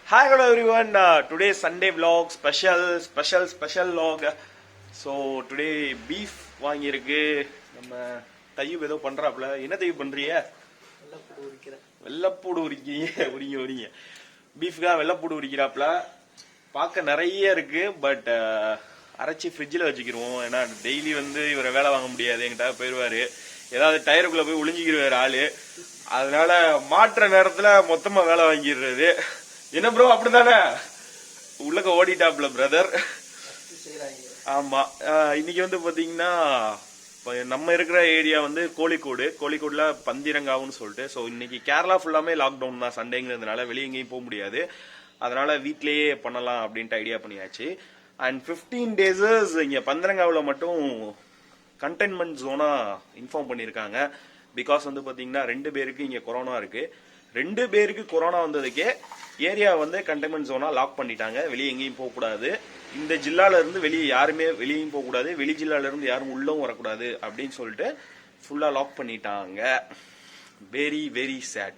Hi, hello everyone. Today Sunday vlog, special vlog. So today beef வாங்கியிருக்கு. நம்ம தையு ஏதோ பண்றாப்ல. என்ன தையு பண்றீங்க? வெள்ளப்பூடு உரிக்கிறீங்க. உரிங்க. பீஃப்கா வெள்ளப்பூடு உரிக்கிறாப்ல. பார்க்க நிறைய இருக்கு, பட் அரைச்சி ஃப்ரிட்ஜில் வச்சுக்கிருவோம். ஏன்னா டெய்லி வந்து இவரை வேலை வாங்க முடியாது, எங்கிட்ட போயிடுவாரு. ஏதாவது டயருக்குள்ள போய் ஒளிஞ்சிக்கிடுவாரு ஆளு. அதனால மாற்ற நேரத்துல மொத்தமா வேலை வாங்கிடுறது. என்ன ப்ரோ அப்படித்தானே? உள்ளக்க ஓடிட்டாப்ல பிரதர். ஆமா, இன்னைக்கு வந்து பாத்தீங்கன்னா நம்ம இருக்கிற ஏரியா வந்து கோழிக்கோடுல பந்திரங்காவுன்னு சொல்லிட்டு. ஸோ இன்னைக்கு கேரளா ஃபுல்லாமே லாக்டவுன் தான் சண்டேங்கிறதுனால, வெளியே எங்கேயும் போக முடியாது. அதனால வீட்லயே பண்ணலாம் அப்படின்ட்டு ஐடியா பண்ணியாச்சு. அண்ட் 15 days இங்க பந்திரங்காவில் மட்டும் கண்டெய்ன்மெண்ட் ஜோனா இன்ஃபார்ம் பண்ணியிருக்காங்க. பிகாஸ் வந்து பாத்தீங்கன்னா 2 பேருக்கு இங்க கொரோனா இருக்கு. 2 பேருக்கு கொரோனா வந்ததுக்கே ஏரியா வந்து கண்டெய்ன்மெண்ட் ஜோனா லாக் பண்ணிட்டாங்க. வெளியே எங்கேயும் போகக்கூடாது. இந்த ஜில்லால இருந்து வெளியே யாருமே வெளியும் போகக்கூடாது, வெளி ஜில்லால இருந்து யாரும் உள்ளவும் வரக்கூடாது அப்படின்னு சொல்லிட்டு ஃபுல்லா லாக் பண்ணிட்டாங்க. Very very sad.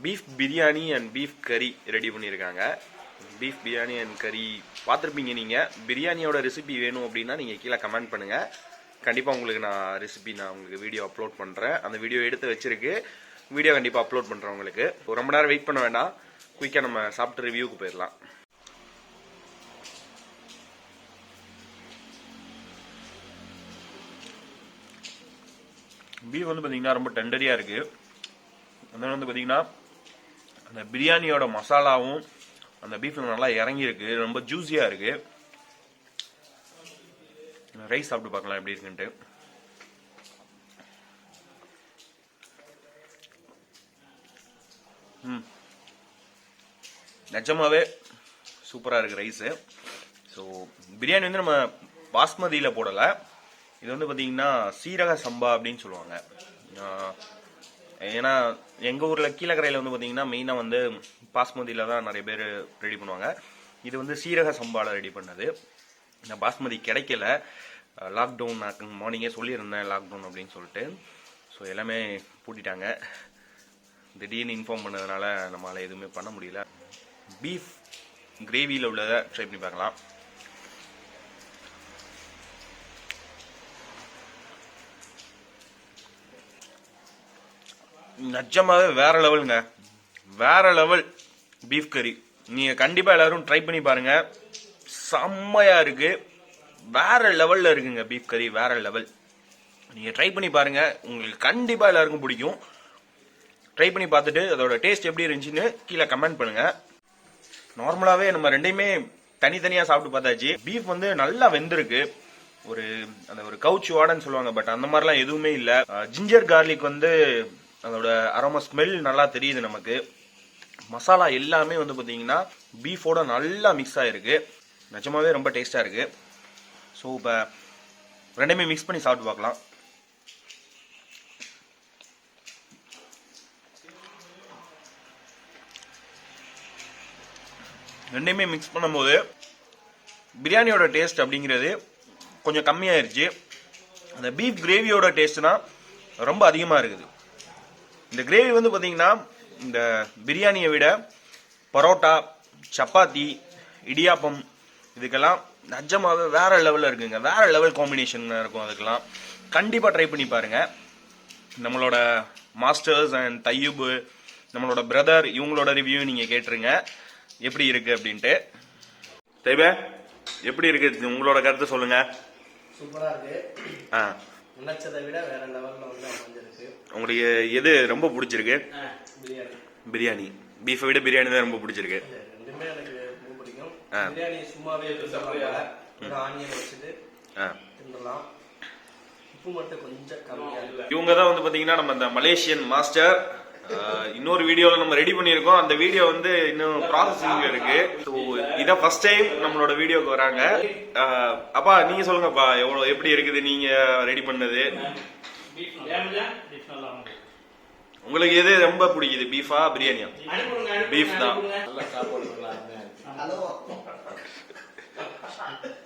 Beef biryani and beef கறி ரெடி பண்ணியிருக்காங்க. பீஃப் பிரியாணி அண்ட் கறி பார்த்துருப்பீங்க நீங்கள். பிரியாணியோட ரெசிபி வேணும் அப்படின்னா நீங்கள் கீழே கமெண்ட் பண்ணுங்கள். கண்டிப்பாக உங்களுக்கு நான் ரெசிபி உங்களுக்கு வீடியோ அப்லோட் பண்ணுறேன். அந்த வீடியோ எடுத்து வச்சிருக்கு, வீடியோ கண்டிப்பாக அப்லோட் பண்ணுறேன் உங்களுக்கு. ரொம்ப நேரம் வெயிட் பண்ண வேண்டாம், குயிக்காக நம்ம சாப்பிட்டு ரிவ்யூக்கு போயிடலாம். பீஃப் வந்து பார்த்தீங்கன்னா ரொம்ப டெண்டரியாக இருக்குது. அதனால வந்து பார்த்தீங்கன்னா அந்த பிரியாணியோட மசாலாவும் அந்த பீஃப்ல நல்லா இறங்கியிருக்கு, ரொம்ப ஜூஸியாக இருக்கு. ரைஸ் சாப்பிட்டு பார்க்கலாம் எப்படி இருக்குன்ட்டு. நிஜமாவே சூப்பராக இருக்கு ரைஸு. ஸோ பிரியாணி வந்து நம்ம பாஸ்மதியில் போடலை, இது வந்து பார்த்தீங்கன்னா சீரக சம்பா அப்படின்னு சொல்லுவாங்க. ஏன்னா எங்கள் ஊரில் கீழக்கரையில் வந்து பார்த்தீங்கன்னா மெயினாக வந்து பாஸ்மதியில் தான் நிறைய பேர் ரெடி பண்ணுவாங்க. இது வந்து சீரக சம்பாவில் ரெடி பண்ணது. இந்த பாஸ்மதி கிடைக்கல, லாக்டவுன் நான் மார்னிங்கே சொல்லியிருந்தேன் லாக்டவுன் அப்படின்னு சொல்லிட்டு. ஸோ எல்லாமே பூட்டிட்டாங்க. திடீர்னு இன்ஃபார்ம் பண்ணதுனால நம்மளால் எதுவுமே பண்ண முடியல. பீஃப் கிரேவியில் உள்ளதை ட்ரை பண்ணி பார்க்கலாம். நிஜமாவே வேற லெவலுங்க, வேற லெவல் பீஃப் கறி. நீங்க கண்டிப்பா எல்லாரும் ட்ரை பண்ணி பாருங்க, செம்மையா இருக்கு, வேற லெவல்ல இருக்குங்க பீஃப் கறி, வேற லெவல். நீங்க ட்ரை பண்ணி பாருங்க, உங்களுக்கு கண்டிப்பா எல்லாருக்கும் பிடிக்கும். ட்ரை பண்ணி பார்த்துட்டு அதோட டேஸ்ட் எப்படி இருந்துச்சுன்னு கீழே கமெண்ட் பண்ணுங்க. நார்மலாவே நம்ம ரெண்டையுமே தனித்தனியா சாப்பிட்டு பார்த்தாச்சு. பீஃப் வந்து நல்லா வெந்திருக்கு, ஒரு கவுச்சி வாடன்னு சொல்லுவாங்க, பட் அந்த மாதிரிலாம் எதுவுமே இல்லை. ஜிஞ்சர் கார்லிக் வந்து அதோட அரோமா ஸ்மெல் நல்லா தெரியுது நமக்கு. மசாலா எல்லாமே வந்து பார்த்தீங்கன்னா பீஃபோட நல்லா மிக்ஸ் ஆகிருக்கு. நிஜமாவே ரொம்ப டேஸ்டாக இருக்கு. ஸோ இப்போ ரெண்டுமே மிக்ஸ் பண்ணி சாப்பிட்டு பார்க்கலாம். ரெண்டையுமே மிக்ஸ் பண்ணும்போது பிரியாணியோட டேஸ்ட் அப்படிங்கிறது கொஞ்சம் கம்மியாயிருச்சு. அந்த பீஃப் கிரேவியோட டேஸ்ட்னா ரொம்ப அதிகமாக இருக்குது. இந்த கிரேவி வந்து பார்த்தீங்கன்னா இந்த பிரியாணியை விட பரோட்டா, சப்பாத்தி, இடியாப்பம் இதுக்கெல்லாம் நிஜமாவே வேற லெவலில் இருக்குங்க. வேற லெவல் காம்பினேஷன் இருக்கும். அதுக்கெல்லாம் கண்டிப்பாக ட்ரை பண்ணி பாருங்க. நம்மளோட மாஸ்டர்ஸ் அண்ட் தையூப், நம்மளோட பிரதர், இவங்களோட ரிவ்யூ நீங்கள் கேட்டுருங்க எப்படி இருக்கு அப்படின்ட்டு. தைபே எப்படி இருக்கு, உங்களோட கருத்து சொல்லுங்க. சூப்பரா இருக்கு. நினைச்சதை விட வேற லெவல்ல வந்து அமைஞ்சிருக்கு. உங்களுக்கு எது ரொம்ப பிடிச்சிருக்கு? பிரியாணி. பீஃபை விட பிரியாணி தான் ரொம்ப பிடிச்சிருக்கு. ரெண்டுமே எனக்கு ரொம்ப பிடிக்கும். பிரியாணி சும்மாவே ஒரு ஆனியன் வச்சுட்டு தின்னலாம். உப்பு மட்டும் கொஞ்சம் கம்மியா இருக்கு. இவங்க தான் வந்து பாத்தீங்கன்னா நம்ம இந்த மலேசியன் மாஸ்டர். இன்னொரு வீடியோல நம்ம ரெடி பண்ணியிருக்கோம். அந்த வீடியோ வந்து இன்னும் ப்ராசஸிங்ல இருக்கு. இதான் ஃபர்ஸ்ட் டைம் நம்மளோட வீடியோக்கு வராங்க. அப்பா நீங்க சொல்லுங்கப்பா, எப்படி இருக்குது நீங்க ரெடி பண்ணது? உங்களுக்கு எது ரொம்ப பிடிக்குது, பீஃபா பிரியாணியா? பீஃப் தான்.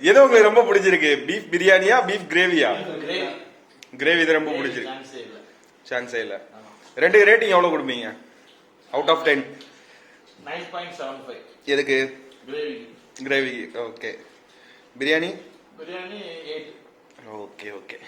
எது உங்களுக்கு ரொம்ப பிடிச்சிருக்கு, பீஃப் பிரியாணியா பீஃப் கிரேவியா? கிரேவி தான் ரொம்ப பிடிச்சிருக்கு. சான்ஸே இல்ல. ரெண்டு ரேட்டிங் எவ்வளவு கொடுப்பீங்க அவுட் ஆஃப் 10? 9.75. எதுக்கு? கிரேவி. ஓகே. பிரியாணி 8. ஓகே.